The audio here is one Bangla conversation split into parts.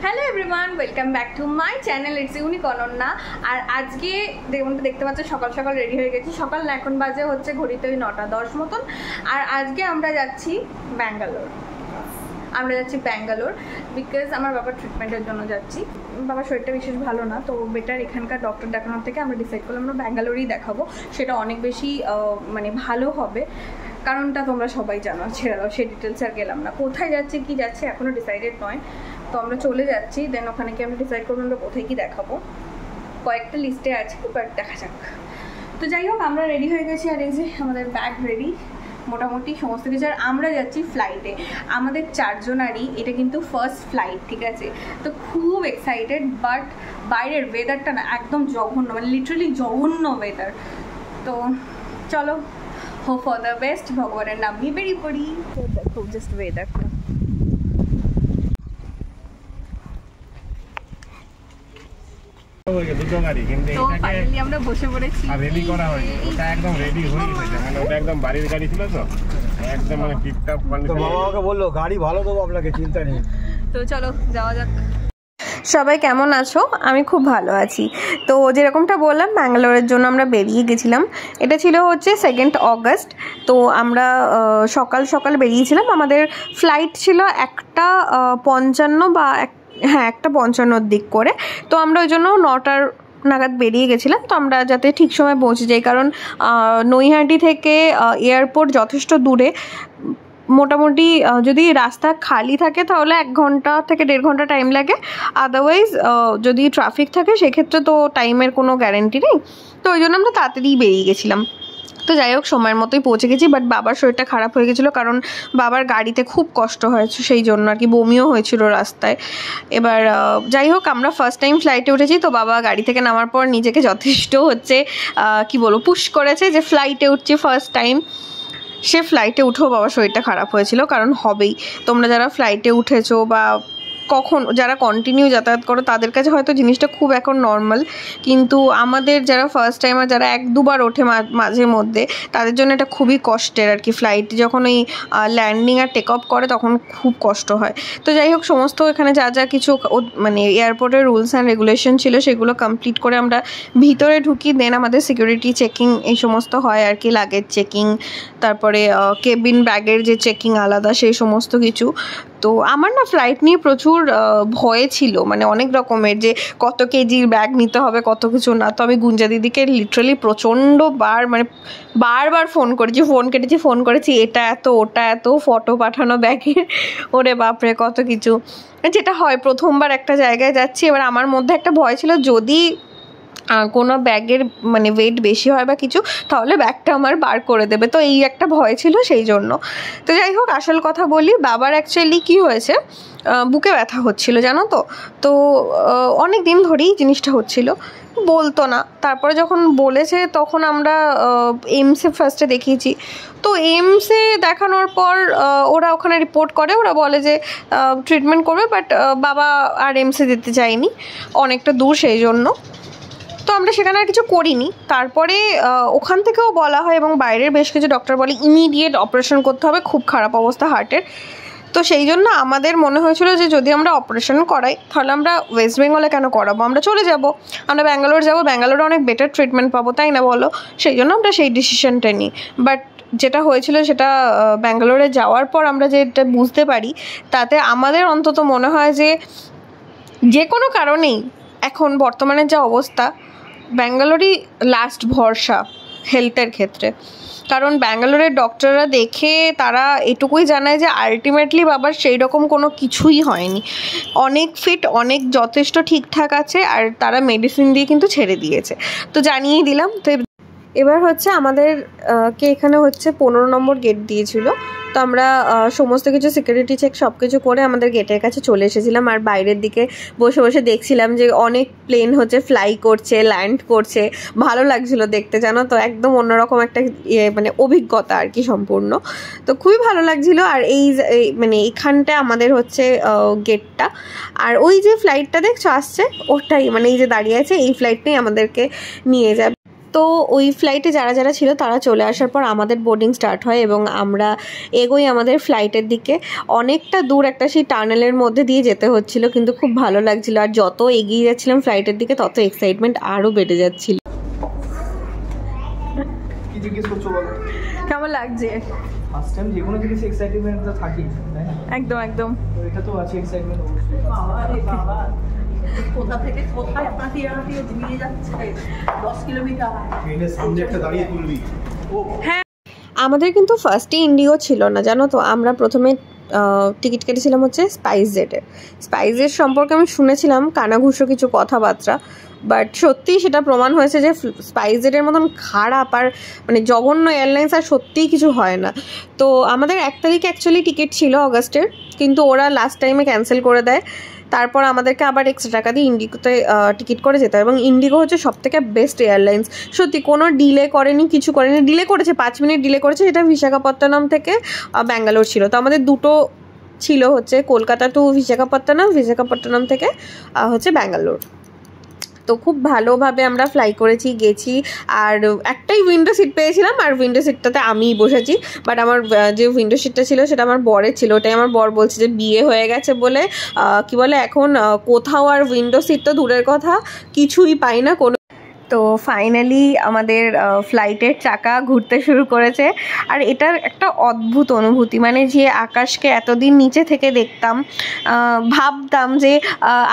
Hello everyone, welcome back to my channel it's unique Ananya. আর আজকে যেমনটা দেখতে পাচ্ছ সকাল সকাল রেডি হয়ে গেছি। সকাল না, এখন বাজে হচ্ছে ঘড়িতে ওই 9:10 মতন। আর আজকে আমরা যাচ্ছি ব্যাঙ্গালোর। বিকজ আমার বাবার ট্রিটমেন্টের জন্য যাচ্ছি। বাবার শরীরটা বিশেষ ভালো না, তো বেটার এখানকার ডক্টর দেখানোর থেকে আমরা ডিসাইড করলাম আমরা ব্যাঙ্গালোরেই দেখাবো। সেটা অনেক বেশি ভালো হবে। কারণটা তোমরা সবাই জানো, ছেড়ে দাও, সেই ডিটেলসে আর গেলাম না। কোথায় যাচ্ছি কি যাচ্ছে এখনও ডিসাইডেড নয়, তো আমরা চলে যাচ্ছি। দেন ওখানে কি আমরা ডিসাইড করবো আমরা কোথায় কি দেখাবো। কয়েকটা লিস্টে আছে, বাট দেখা যাক। তো যাই হোক, আমরা রেডি হয়ে গেছি। আর এই যে আমাদের ব্যাগ রেডি মোটামুটি সমস্ত কিছু। আর আমরা যাচ্ছি ফ্লাইটে, আমাদের 4 জনারই এটা কিন্তু ফার্স্ট ফ্লাইট, ঠিক আছে? তো খুব এক্সাইটেড। বাট বাইরের ওয়েদারটা না একদম জঘন্য, লিটারালি জঘন্য ওয়েদার। তো চলো, হোপ ফর দ্য বেস্ট, ভগবানের নাম নিয়ে বেরিয়ে পড়ি। তো দেখো জাস্ট ওয়েদারটা। আমরা বসে পড়েছি, রেডি করা হয়নি, ওটা একদম রেডি হয়ে গেছে, মানে ওটা একদম বাড়ির গাড়ি ছিল, তো একদম মানে টিপটপ কন্ডিশন। বাবা আমাকে বললো গাড়ি ভালো দেবো আপনাকে, চিন্তা নেই। তো চলো যাওয়া যাক। সবাই কেমন আছো? আমি খুব ভালো আছি। তো যেরকমটা বললাম, ব্যাঙ্গালোরের জন্য আমরা বেরিয়ে গেছিলাম। এটা ছিল হচ্ছে 2 অগস্ট। তো আমরা সকাল সকাল বেরিয়েছিলাম। আমাদের ফ্লাইট ছিল 1:55 বা 1:55 দিক করে। তো আমরা ওই জন্য 9টার নাগাদ বেরিয়ে গেছিলাম, তো আমরা যাতে ঠিক সময় পৌঁছে যাই। কারণ নৈহাটি থেকে এয়ারপোর্ট যথেষ্ট দূরে। মোটামুটি যদি রাস্তা খালি থাকে তাহলে 1 ঘন্টা থেকে 1.5 ঘন্টা টাইম লাগে। আদারওয়াইজ যদি ট্রাফিক থাকে সেক্ষেত্রে তো টাইমের কোনো গ্যারেন্টি নেই। তো ওই জন্য আমরা তাড়াতাড়ি বেরিয়ে গেছিলাম। তো যাই হোক, সময়ের মতোই পৌঁছে গেছি। বাট বাবার শরীরটা খারাপ হয়ে গেছিলো, কারণ বাবার গাড়িতে খুব কষ্ট হয়েছে, সেই জন্য আর কি বমিও হয়েছিল রাস্তায়। এবার যাই হোক, আমরা ফার্স্ট টাইম ফ্লাইটে উঠেছি। তো বাবা গাড়ি থেকে নামার পর নিজেকে যথেষ্ট পুশ করেছে যে ফ্লাইটে উঠছি ফার্স্ট টাইম। সে ফ্লাইটে উঠেও বাবার শরীরটা খারাপ হয়েছিল, কারণ হবেই। তোমরা যারা ফ্লাইটে উঠেছো বা যারা কন্টিনিউ যাতায়াত করো তাদের কাছে হয়তো জিনিসটা খুব এখন নর্মাল, কিন্তু আমাদের যারা ফার্স্ট টাইমার, যারা 1-2 বার ওঠে মাঝে মধ্যে, তাদের জন্য এটা খুবই কষ্টের আর কি। ফ্লাইট যখন ওই ল্যান্ডিং আর টেক অফ করে তখন খুব কষ্ট হয়। তো যাই হোক, সমস্ত এখানে যা যা কিছু এয়ারপোর্টের রুলস অ্যান্ড রেগুলেশন ছিল সেগুলো কমপ্লিট করে আমরা ভিতরে ঢুকি। দেন আমাদের সিকিউরিটি চেকিং এই সমস্ত হয় আর কি, লাগেজ চেকিং, তারপরে কেবিন ব্যাগের যে চেকিং আলাদা, সেই সমস্ত কিছু। তো আমার না ফ্লাইট নিয়ে প্রচুর ভয় ছিল, অনেক রকমের, যে কত কেজির ব্যাগ নিতে হবে, কত কিছু না। তো আমি গুঞ্জা দিদিকে লিটারালি বারবার ফোন করেছি, এটা এত ওটা এত, ফটো পাঠানো ব্যাগের, ওরে বাপরে কত কিছু। যেটা হয়, প্রথমবার একটা জায়গায় যাচ্ছি। এবার আমার মধ্যে একটা ভয় ছিল, যদি কোনো ব্যাগের ওয়েট বেশি হয় বা কিছু, তাহলে ব্যাগটা আমার বার করে দেবে। তো এই একটা ভয় ছিল, সেই জন্য। তো যাই হোক, আসল কথা বলি, বাবার অ্যাকচুয়ালি কী হয়েছে, বুকে ব্যথা হচ্ছিল, জানো তো। তো অনেক দিন ধরেই জিনিসটা হচ্ছিল, বলতো না। তারপরে যখন বলেছে তখন আমরা এইমসে ফার্স্টে দেখিয়েছি। তো এইমসে দেখানোর পর ওরা ওখানে রিপোর্ট করে, ওরা বলে যে ট্রিটমেন্ট করবে। বাট বাবা আর এইমসে যেতে চায়নি, অনেকটা দূর, সেই জন্য। তো আমরা সেখানে আর কিছু করিনি। তারপরে ওখান থেকেও বলা হয় এবং বাইরের বেশ কিছু ডক্টর বলে ইমিডিয়েট অপারেশন করতে হবে, খুব খারাপ অবস্থা হার্টের। তো সেই জন্য আমাদের মনে হয়েছিল যে যদি আমরা অপারেশন করাই তাহলে আমরা ওয়েস্ট বেঙ্গলে কেন করাবো, আমরা চলে যাব, আমরা ব্যাঙ্গালোর যাবো, ব্যাঙ্গালোরে অনেক বেটার ট্রিটমেন্ট পাবো, তাই না বলো? সেই জন্য আমরা সেই ডিসিশনটা নিই। বাট যেটা হয়েছিল সেটা ব্যাঙ্গালোরে যাওয়ার পর আমরা যেটা বুঝতে পারি, তাতে আমাদের অন্তত মনে হয় যে কোনো কারণেই এখন বর্তমানে যা অবস্থা, ব্যাঙ্গালোরই লাস্ট ভরসা হেলথের ক্ষেত্রে। কারণ ব্যাঙ্গালোরের ডক্টররা দেখে তারা এটুকুই জানায় যে আলটিমেটলি বাবার সেই রকম কোনো কিছুই হয়নি, অনেক ফিট, অনেক যথেষ্ট ঠিকঠাক আছে। আর তারা মেডিসিন দিয়ে কিন্তু ছেড়ে দিয়েছে। তো জানিয়ে দিলাম। তো এবার হচ্ছে আমাদেরকে এখানে 15 নম্বর গেট দিয়েছিল। তো আমরা সমস্ত কিছু সিকিউরিটি চেক সব কিছু করে আমাদের গেটের কাছে চলে এসেছিলাম। আর বাইরের দিকে বসে বসে দেখছিলাম যে অনেক প্লেন ফ্লাই করছে, ল্যান্ড করছে, ভালো লাগছিল দেখতে, জানো তো। একদম অন্যরকম একটা অভিজ্ঞতা আর কি, সম্পূর্ণ। তো খুবই ভালো লাগছিল। আর এইখানটা আমাদের গেটটা। আর ওই যে ফ্লাইটটা দেখছো আসছে, ওটাই এই যে দাঁড়িয়ে আছে, এই ফ্লাইটটাই আমাদেরকে নিয়ে যাবে। তো ওই ফ্লাইটে যারা যারা ছিল তারা চলে আসার পর আমাদের বোর্ডিং স্টার্ট হয় এবং আমরা এগোই আমাদের ফ্লাইটের দিকে। অনেকটা দূর একটা সেই টানেলের মধ্যে দিয়ে যেতে হচ্ছিল, কিন্তু খুব ভালো লাগছিল। আর যত এগিয়ে যাচ্ছিলাম ফ্লাইটের দিকে তত এক্সাইটমেন্ট আরও বেড়ে যাচ্ছিল। কি জিজ্ঞেস করছো বলো? কেমন লাগছে? ফার্স্ট টাইম যে কোনো জিনিস এক্সাইটমেন্ট তো থাকেই, তাই না? একদম একদম। তো এটা তো আছে এক্সাইটমেন্ট অবশ্যই। বাবা কোথা থেকে কোথায় হাঁটিয়ে হাঁটিয়ে নিয়ে যাচ্ছে 10 কিলোমিটার। ট্রেনের সামনে একটা দাঁড়িয়ে তুলবি। হ্যাঁ, আমাদের কিন্তু ফার্স্টে ইন্ডিগো ছিল না, জানো তো। আমরা প্রথমে টিকিট কেটেছিলাম হচ্ছে স্পাইসজেটের। স্পাইসজেট সম্পর্কে আমি শুনেছিলাম কানাঘুষো কিছু কথাবার্তা, বাট সত্যিই সেটা প্রমাণ হয়েছে যে স্পাইসজেটের মতন খারাপ আর মানে জঘন্য এয়ারলাইন্স আর সত্যিই কিছু হয় না। তো আমাদের 1 তারিখে অ্যাকচুয়ালি টিকিট ছিল অগাস্টের, কিন্তু ওরা লাস্ট টাইমে ক্যান্সেল করে দেয়। তারপর আমাদেরকে আবার এক্সট্রা টাকা দিয়ে ইন্ডিগোতে টিকিট করে যেতে হয়। এবং ইন্ডিগো হচ্ছে সবথেকে বেস্ট এয়ারলাইন্স, সত্যি কোনো ডিলে করেনি, কিছু করেনি। ডিলে করেছে 5 মিনিট ডিলে করেছে, সেটা বিশাখাপত্তনম থেকে ব্যাঙ্গালোর ছিল। তো আমাদের দুটো ছিল, হচ্ছে কলকাতা টু বিশাখাপত্তনম, বিশাখাপত্তনম থেকে হচ্ছে ব্যাঙ্গালোর। তো খুব ভালোভাবে আমরা ফ্লাই করেছি, গেছি। আর একটাই উইন্ডো সিট পেয়েছিলাম, আর উইন্ডো সিটটাতে আমিই বসেছি। বাট আমার যে উইন্ডো সিটটা ছিল সেটা আমার বরের ছিল। ওটাই আমার বর বলছে যে বিয়ে হয়ে গেছে বলে কি বলে এখন কোথাও আর উইন্ডো সিট তো দূরের কথা, কিছুই পাই না কোনো। তো ফাইনালি আমাদের ফ্লাইটের চাকা ঘুরতে শুরু করেছে। আর এটার একটা অদ্ভুত অনুভূতি, মানে যে আকাশকে এতদিন নিচে থেকে দেখতাম, ভাবতাম যে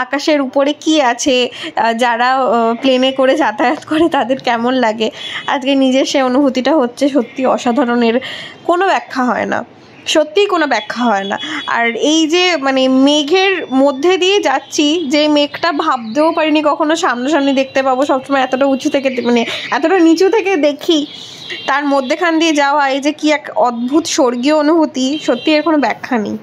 আকাশের উপরে কি আছে, যারা প্লেনে করে যাতায়াত করে তাদের কেমন লাগে। আজকে নিজের সে অনুভূতিটা হচ্ছে, সত্যি অসাধারণের কোনো ব্যাখ্যা হয় না, সত্যিই কোনো ব্যাখ্যা হয় না। আর এই যে মানে মেঘের মধ্যে দিয়ে যাচ্ছি, যে মেঘটা ভাবতেও পারিনি কখনো সামনাসামনি দেখতে পাবো, সবসময় এতটা উঁচু থেকে মানে এতটা নিচু থেকে দেখি, তার মধ্যেখান দিয়ে যাওয়া, এই যে কি এক অদ্ভুত স্বর্গীয় অনুভূতি, সত্যি এর কোনো ব্যাখ্যা নেই।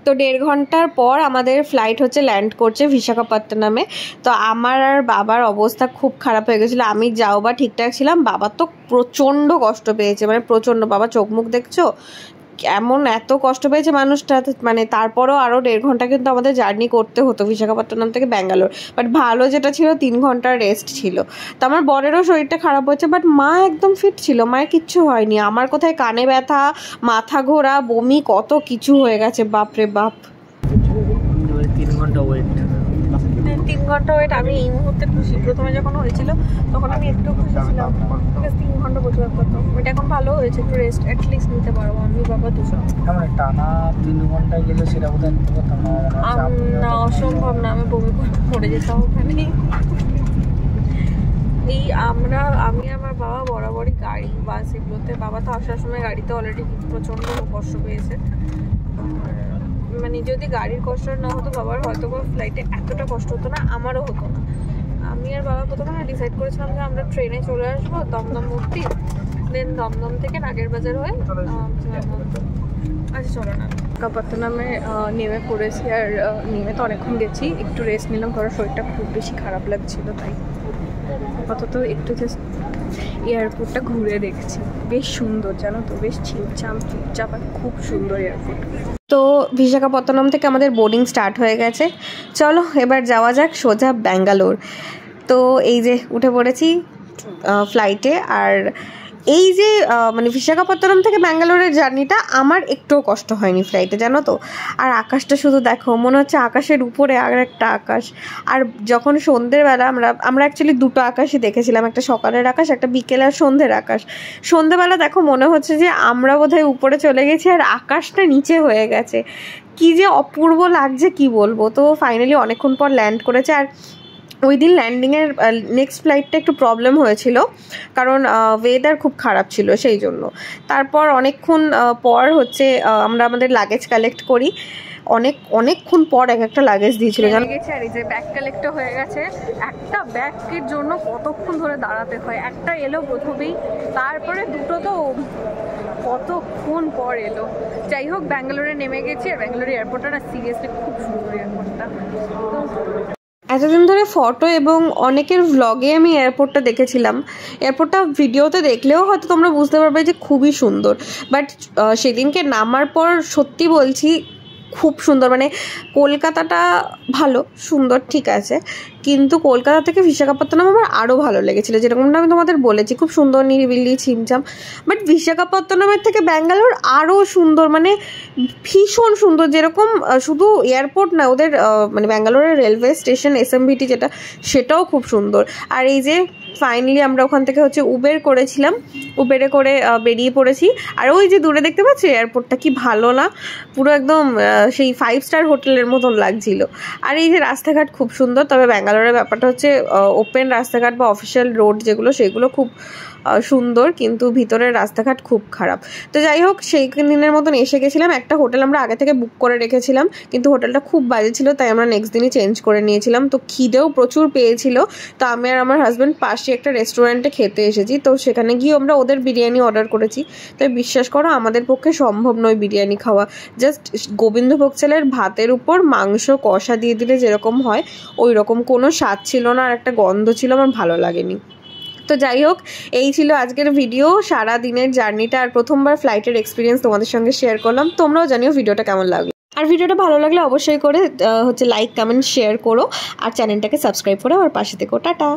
তো 1.5 ঘন্টার পর আমাদের ফ্লাইট হচ্ছে ল্যান্ড করছে বিশাখাপত্তনমে। তো আমার আর বাবার অবস্থা খুব খারাপ হয়ে গেছিলো। আমি যাও বা ঠিকঠাক ছিলাম, বাবা তো প্রচণ্ড কষ্ট পেয়েছে, মানে প্রচণ্ড। বাবা চোখ মুখ দেখছো এমন এত কষ্ট পেয়েছে মানুষটা, মানে তারপরও আরও 1.5 ঘন্টা কিন্তু আমাদের জার্নি করতে হতো বিশাখাপত্তনম থেকে ব্যাঙ্গালোর। বাট ভালো যেটা ছিল 3 ঘন্টার রেস্ট ছিল। তো আমার বরেরও শরীরটা খারাপ হয়েছে, বাট মা একদম ফিট ছিল, মায়ের কিচ্ছু হয়নি। আমার কোথায় কানে ব্যথা, মাথা ঘোরা, বমি, কত কিছু হয়ে গেছে, বাপরে বাপ। 3 ঘন্টা ওয়েট। 3 ঘন্টা ওয়েট। আমি এই মুহূর্তে খুশি, প্রথমে যখন হয়েছিল তখন আমি একটু খুশি ছিলাম, 3 ঘন্টা বসে থাকতো। এটা এখন ভালো হয়েছে, একটু রেস্ট অ্যাটলিস্ট নিতে পারবো আমি বাবা দুজন। মানে টানা 3 ঘন্টায় গেলে সেটা বোধহয় নিতে পারতাম না। না, অসম্ভব না, আমি বমি করে পড়ে যেতাম ওখানে। এই আমি আমার বাবা বরাবরই গাড়ি বাস এগুলোতে, বাবা তো আসার সময় গাড়িতে অলরেডি প্রচণ্ড কষ্ট পেয়েছে। মানে যদি গাড়ির কষ্ট না হতো বাবার হয়তো বা ফ্লাইটে এতটা কষ্ট হতো না, আমারও হতো না। আমি আর বাবা প্রথমে ডিসাইড করেছিলাম যে আমরা ট্রেনে চলে আসবো দমদম মূর্তি, দেন দমদম থেকে নাগেরবাজার হয়ে আচ্ছা চলো না বিশাখাপত্তনমে নেমে পড়েছি। আর নেমে তো অনেকক্ষণ গেছি, একটু রেস্ট নিলাম, কারণ শরীরটা খুব বেশি খারাপ লাগছিল। তাই আপাতত একটু জাস্ট এয়ারপোর্টটা ঘুরে দেখছি। বেশ সুন্দর জানো তো, বেশ ছিমছাম চুপচাপ আর খুব সুন্দর এয়ারপোর্ট। তো বিশাখাপত্তনম থেকে আমাদের বোর্ডিং স্টার্ট হয়ে গেছে। চলো এবার যাওয়া যাক সোজা ব্যাঙ্গালোর। তো এই যে উঠে পড়েছি ফ্লাইটে। আর এই যে মানে বিশাখাপত্তনম থেকে ব্যাঙ্গালোরের জার্নিটা আমার একটুও কষ্ট হয়নি ফ্লাইটে, জানো তো। আর আকাশটা শুধু দেখো, মনে হচ্ছে আকাশের উপরে আর একটা আকাশ। আর যখন সন্ধ্যেবেলা আমরা অ্যাকচুয়ালি দুটো আকাশই দেখেছিলাম, একটা সকালের আকাশ, একটা বিকেল আর সন্ধ্যের আকাশ। সন্ধ্যেবেলা দেখো মনে হচ্ছে যে আমরা বোধহয় উপরে চলে গেছি আর আকাশটা নিচে হয়ে গেছে, কি যে অপূর্ব লাগছে কি বলবো। তো ফাইনালি অনেকক্ষণ পর ল্যান্ড করেছে। আর ওই দিন ল্যান্ডিংয়ের নেক্সট ফ্লাইটটা একটু প্রবলেম হয়েছিল, কারণ ওয়েদার খুব খারাপ ছিল সেই জন্য। তারপর অনেকক্ষণ পর হচ্ছে আমরা আমাদের লাগেজ কালেক্ট করি। অনেকক্ষণ পর একটা লাগেজ দিয়েছিল জানো গেছে। আর এই যে ব্যাগ কালেক্ট হয়ে গেছে। একটা ব্যাগের জন্য কতক্ষণ ধরে দাঁড়াতে হয়, একটা এলো প্রথমেই, তারপরে দুটো তো কতক্ষণ পর এলো। যাই হোক ব্যাঙ্গালোরে নেমে গেছি। আর ব্যাঙ্গালোর এয়ারপোর্টটা না সিরিয়াসলি খুব সুন্দর এয়ারপোর্টটা। এতদিন ধরে ফটো এবং অনেকের ভ্লগে আমি এয়ারপোর্টটা দেখেছিলাম। এয়ারপোর্টটা ভিডিওতে দেখলেও হয়তো তোমরা বুঝতে পারবে যে খুবই সুন্দর। বাট সেদিনকে নামার পর সত্যি বলছি খুব সুন্দর, মানে কলকাতাটা ভালো সুন্দর ঠিক আছে, কিন্তু কলকাতা থেকে বিশাখাপত্তনম আমার আরও ভালো লেগেছিলো, যেরকমটা আমি তোমাদের বলেছি খুব সুন্দর নিরিবিলি ছিমছাম। বাট বিশাখাপত্তনমের থেকে ব্যাঙ্গালোর আরও সুন্দর, মানে ভীষণ সুন্দর। যেরকম শুধু এয়ারপোর্ট না, ওদের মানে ব্যাঙ্গালোরের রেলওয়ে স্টেশন SMBT যেটা, সেটাও খুব সুন্দর। আর এই যে ফাইনালি আমরা ওখান থেকে হচ্ছে উবের করেছিলাম, উবেরে করে বেরিয়ে পড়েছি। আর ওই যে দূরে দেখতে পাচ্ছি এয়ারপোর্টটা, কি ভালো না, পুরো একদম সেই 5 স্টার হোটেলের মতন লাগছিল। আর এই যে রাস্তাঘাট খুব সুন্দর, তবে ব্যাঙ্গালোরের ব্যাপারটা হচ্ছে ওপেন রাস্তাঘাট বা অফিসিয়াল রোড যেগুলো, সেগুলো খুব সুন্দর, কিন্তু ভিতরের রাস্তাঘাট খুব খারাপ। তো যাই হোক, সেই দিনের মতন এসে গেছিলাম। একটা হোটেল আমরা আগে থেকে বুক করে রেখেছিলাম, কিন্তু হোটেলটা খুব বাজে ছিল, তাই আমরা নেক্সট দিনই চেঞ্জ করে নিয়েছিলাম। তো খিদেও প্রচুর পেয়েছিল, তো আমি আর আমার হাজব্যান্ড পাশে একটা রেস্টুরেন্টে খেতে এসেছি। তো সেখানে গিয়ে আমরা ওদের বিরিয়ানি অর্ডার করেছি। তো বিশ্বাস করো, আমাদের পক্ষে সম্ভব নয় বিরিয়ানি খাওয়া। জাস্ট গোবিন্দভোগ চালের ভাতের উপর মাংস কষা দিয়ে দিলে যেরকম হয়, ওই রকম কোনো স্বাদ ছিল না, আর একটা গন্ধ ছিল, আমার ভালো লাগেনি। তো যাই হোক, এই ছিল আজকের ভিডিও, সারা দিনের জার্নিটা আর প্রথমবার ফ্লাইটের এক্সপিরিয়েন্স তোমাদের সঙ্গে শেয়ার করলাম। তোমরাও জানিও ভিডিওটা কেমন লাগলো, আর ভিডিওটা ভালো লাগলে অবশ্যই করে হচ্ছে লাইক কমেন্ট শেয়ার করো, আর চ্যানেলটাকে সাবস্ক্রাইব করে আমার পাশে থেকো। টাটা।